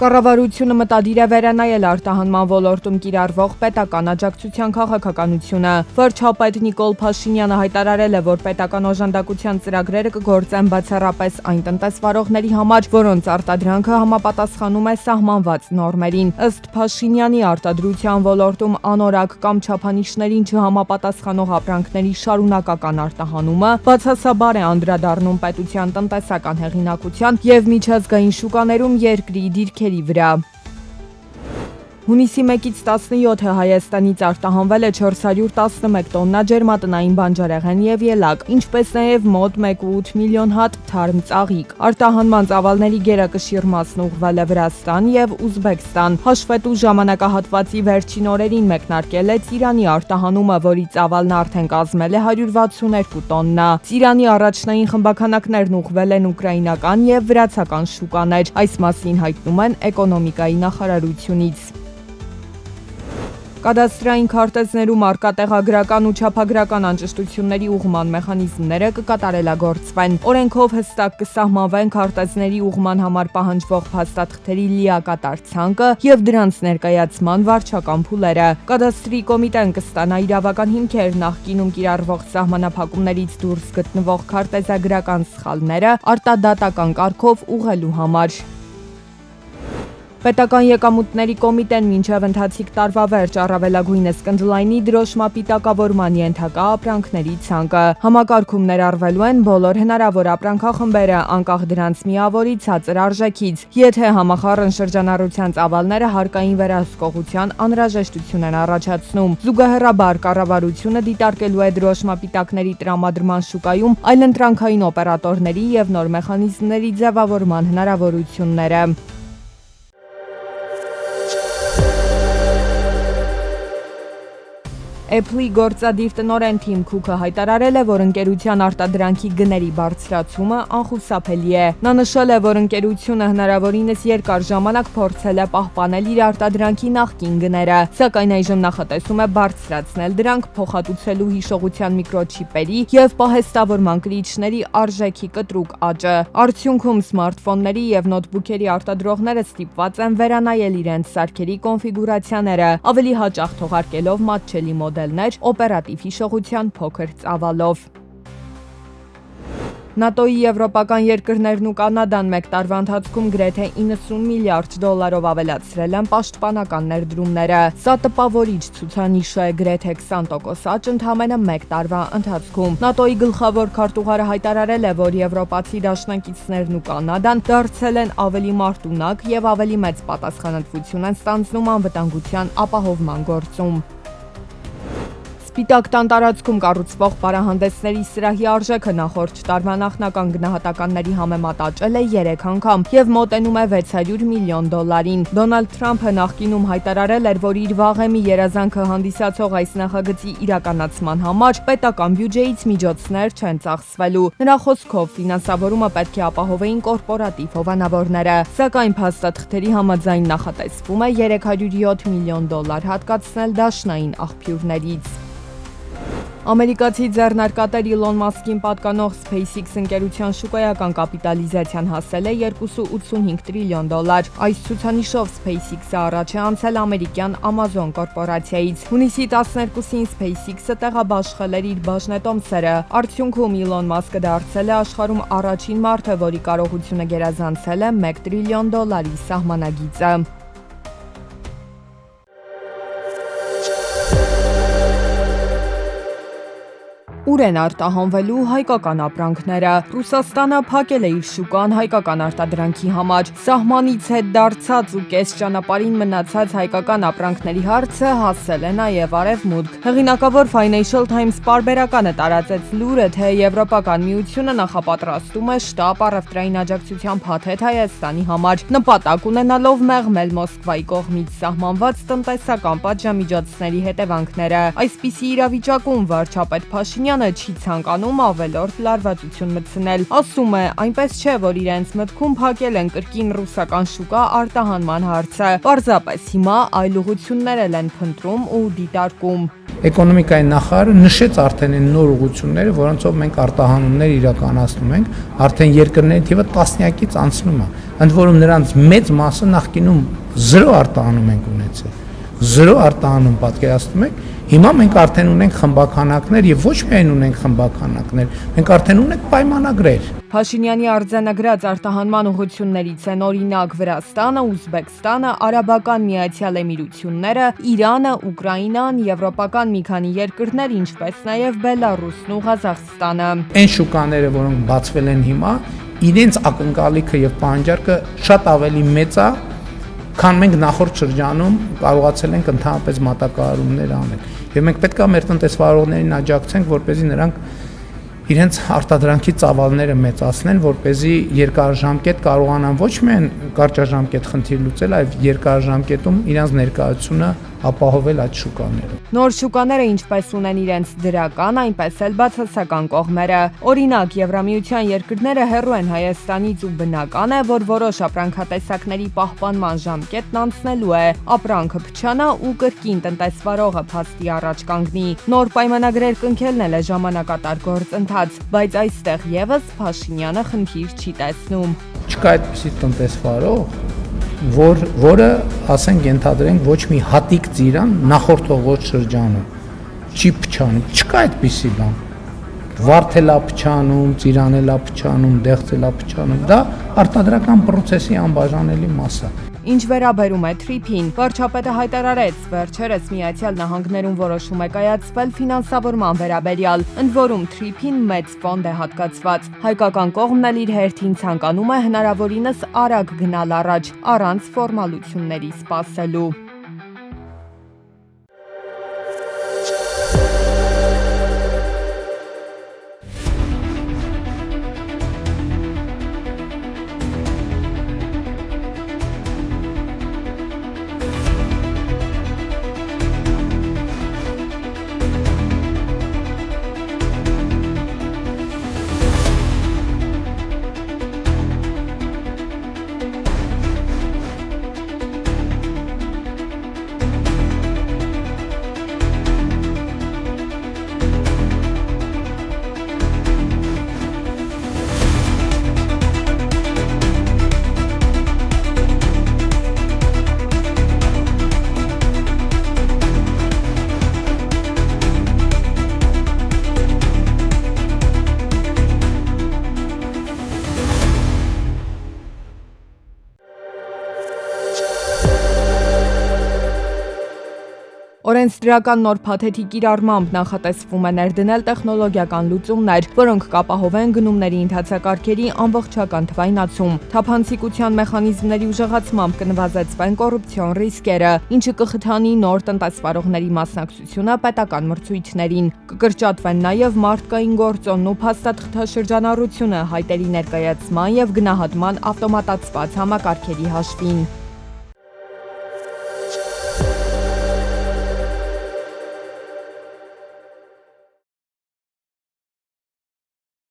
Կառավարությունը մտադիր է վերանայել արտահանման ոլորտում կիրառվող պետական աջակցության քաղաքականությունը։ Վարչապետ Նիկոլ Փաշինյանը հայտարարել է, որ պետական օժանդակության ծրագրերը կգործեն բացառապես այն տնտեսվարողների համար, որոնց արտադրանքը համապատասխանում է սահմանված նորմերին։ Ըստ Փաշինյանի, արտադրության ոլորտում անորակ կամ չափանիշներին չհամապատասխանող ապրանքների շարունակական արտահանումը բացասաբար է անդրադառնում պետության տնտեսական հեղինակության և միջազգային շուկաներում երկրի դիրքերի վրա։ Հունիսի 1-ից 17-ը Հայաստանից արտահանվել է 411 տոննա ջերմատնային բանջարեղեն և ելակ, ինչպես նաև մոտ 1,8 միլիոն հատ թարմ ծաղիկ։ Արտահանման ծավալների գերակշիռ մասն ուղղվել է Վրաստան և Ուզբեկստան։ Հաշվետու ժամանակահատվածի վերջին օրերին մեկնարկել է Ծիրանի արտահանումը, որի ծավալն արդեն կազմել է 162 տոննա։ Ծիրանի առաջնային խմբաքանակներն ուղղվել են ուկրաինական և վրացական շուկաներ։ Այս մասին հայտնում են էկոնոմիկայի նախարարությունից։ Կադաստրային քարտեզներում առկա տեղագրական ու չափագրական անճշտությունների ուղղման մեխանիզմները կկատարելագործվեն։ Օրենքով հստակ կսահմանվեն քարտեզների ուղղման համար պահանջվող փաստաթղթերի լիակատար ցանկը և դրանց ներկայացման վարչական փուլերը։ Կադաստրի կոմիտեն կստանա իրավական հիմքեր նախկինում կիրառվող սահմանափակումներից դուրս գտնվող քարտեզագրական սխալները արտադատական կարգով ուղղելու համար։ Պետական եկամուտների կոմիտեն մինչև ընթացիկ տարվա վերջ առավելագույնս կընդլայնի դրոշմապիտակավորման ենթակա ապրանքների ցանկը։ Համակարգում ներառվելու են բոլոր հնարավոր ապրանքախմբերը, անկախ դրանց միավորի ցածր արժեքից, եթե համախառն շրջանառության ծավալները հարկային վերահսկողության անհրաժեշտություն են առաջացնում։ Զուգահեռաբար կառավարությունը դիտարկելու է դրոշմապիտակների տրամադրման շուկայում այլընտրանքային օպերատորների և նոր մեխանիզմների ձևավորման հնարավորությունները։ Apple-ի գործադիր տնօրեն Թիմ Քուքը հայտարարել է, որ ընկերության արտադրանքի գների բարձրացումը անխուսափելի է։ Նա նշել է, որ ընկերությունը հնարավորինս երկար ժամանակ փորձել է պահպանել իր արտադրանքի նախկին գները, սակայն այժմ նախատեսում է բարձրացնել դրանք փոխհատուցելու հիշողության միկրոչիպերի և պահեստավորման կրիչների արժեքի կտրուկ աճը։ Արդյունքում սմարթֆոնների և նոթբուքերի արտադրողները ստիպված են վերանայել իրենց սարքերի կոնֆիգուրացիաները, ավելի հաճախ թողարկելով մատչելի մոդելներ օպերատիվ հիշողության փոքր ծավալով։ ՆԱՏՕ-ի եվրոպական երկրներն ու Կանադան մեկ տարվա ընթացքում գրեթե 90 միլիարդ դոլարով ավելացրել են պաշտպանական ներդրումները։ Սա տպավորիչ ցուցանիշ է, գրեթե 20% աճ ընդամենը մեկ տարվա ընթացքում։ ՆԱՏՕ-ի գլխավոր քարտուղարը հայտարարել է, որ եվրոպացի դաշնակիցներն ու Կանադան դարձել են ավելի մարտունակ և ավելի մեծ պատասխանատվություն են ստանձնում անվտանգության ապահովման գործում։ Սպիտակ տան տարածքում կառուցվող պարահանդեսների սրահի արժեքը նախորդ տարվա նախնական գնահատականների համեմատ աճել է 3 անգամ և մոտենում է 600 միլիոն դոլարին։ Դոնալդ Թրամփը նախկինում հայտարարել էր, որ իր վաղեմի երազանքը հանդիսացող այս նախագծի իրականացման համար պետական բյուջեից միջոցներ չեն ծախսվելու։ Նրա խոսքով ֆինանսավորումը պետք է ապահովեին կորպորատիվ հովանավորները, սակայն փաստաթղթերի համաձայն նախատեսվում է 307 միլիոն դոլար հատկացնել դաշնային աղբյուրներից։ Ամերիկացի ձեռնարկատեր Իլոն Մասկին պատկանող SpaceX ընկերության շուկայական կապիտալիզացիան հասել է 2.85 տրիլիոն դոլար։ Այս ցուցանիշով SpaceX-ը առաջ է անցել ամերիկյան Amazon կորպորացիայից։ Հունիսի 12-ին SpaceX-ը տեղաբաշխել էր իր բաժնետոմսերը։ Արդյունքում Իլոն Մասկը դարձել է աշխարհում առաջին մարդը, որի կարողությունը գերազանցել է 1 տրիլիոն դոլարի սահմանագիծը։ Ուր են արտահանվելու հայկական ապրանքները։ Ռուսաստանը փակել է իր շուկան հայկական արտադրանքի համար։ Սահմանից հետ դարձած ու կես ճանապարհին մնացած հայկական ապրանքների հարցը հասել է նաև Արևմուտք։ Հեղինակավոր Financial Times պարբերականը տարածեց լուրը, թե Եվրոպական միությունը նախապատրաստում է շտապ առևտրային աջակցության փաթեթ Հայաստանի համար, նպատակ ունենալով մեղմել Մոսկվայի կողմից սահմանված տնտեսական պատժամիջոցների հետևանքները։ Այսպիսի իրավիճակում վարչապետ Փաշինյանը չի ցանկանում ավելորդ լարվածություն մտցնել։ Ասում է, այնպես չէ, որ իրենց մտքում փակել են կրկին ռուսական շուկա արտահանման հարցը։ Պարզապես հիմա այլ ուղղություններ են փնտրում ու դիտարկում։ էկոնոմիկայի նախարարը նշեց արդեն այն նոր ուղղությունները, որոնցով մենք արտահանումներ իրականացնում ենք, արդեն երկրների թիվը տասնյակից անցնում է, ընդ որում նրանց մեծ մասը նախկինում 0 արտահանում ենք ունեցել, 0 արտահանում պատկերացնում եք, հիմա մենք արդեն ունենք խմբականակներ եւ ոչ միայն ունենք խմբականակներ, մենք արդեն ունենք պայմանագրեր։ Փաշինյանի արձանագրած արտահանման ուղղություններից են օրինակ Վրաստանը, Ուզբեկստանը, Արաբական Միացյալ Էմիրությունները, Իրանը, Ուկրաինան, եվրոպական մի քանի երկրներ, ինչպես նաև Բելարուսն ու Ղազախստանը։ Այն շուկաները, որոնք բացվել են հիմա, իրենց ակնկալիքը եւ պահանջարկը շատ ավելի մեծ է, քան մենք նախորդ շրջանում կարողացել ենք ընդհանրապես մատակարարումներ անել։ Եվ մենք պետք է մեր տնտեսվարողներին աջակցենք, որպեսզի նրանք իրենց արտադրանքի ծավալները մեծացնեն, որպեսզի երկարաժամկետ կարողանան ոչ միայն կարճաժամկետ խնդիր լուծել, այլ երկարաժամկետում իրենց ներկայությունը ապահովել այդ շուկաներում։ Նոր շուկաները ինչպես ունեն իրենց դրական, այնպես էլ բացասական կողմերը։ Օրինակ, Եվրամիության երկրները հեռու են Հայաստանից ու բնական է, որ որոշ ապրանքատեսակների պահպանման ժամկետն անցնելու է, ապրանքը փչանա ու կրկին տնտեսվարողը փաստի առաջ կանգնի։ Նոր պայմանագրեր կնքելն էլ է ժամանակատար գործընթաց, բայց այստեղ եւս Փաշինյանը խնդիր չի տեսնում։ Չկա այդպիսի տնտեսվարող, որը, ասենք, ենթադրենք ոչ մի հատիկ ծիրան նախորդողոց շրջանում չի փչանում, չկա այդպիսի բան։ Վարդելա փչանում, ծիրանելա փչանում, դեղցելա փչանում, դա արտադրական process-ի անբաժանելի մաս է։ Ինչ վերաբերում է TRIP-ին, վարչապետը հայտարարեց, վերջերս Միացյալ Նահանգներում որոշում է կայացվել ֆինանսավորման վերաբերյալ, ընդ որում TRIP-ին մեծ ֆոնդ է հատկացված։ Հայկական կողմն էլ իր հերթին ցանկանում է հնարավորինս արագ գնալ առաջ, առանց ֆորմալությունների սպասելու։ Օրենսդրական նոր փաթեթի կիրառմամբ նախատեսվում է ներդնել տեխնոլոգիական լուծումներ, որոնք կապահովեն գնումների ընթացակարգերի ամբողջական թվայնացում։ Թափանցիկության մեխանիզմների ուժեղացմամբ կնվազեցվեն կոռուպցիոն ռիսկերը, ինչը կխթանի նոր տնտեսվարողների մասնակցությունը պետական մրցույթներին։ Կկրճատվեն նաև մարդկային գործոնն ու փաստաթղթաշրջանառությունը հայտերի ներկայացման եւ գնահատման ավտոմատացված համակարգերի հաշվին։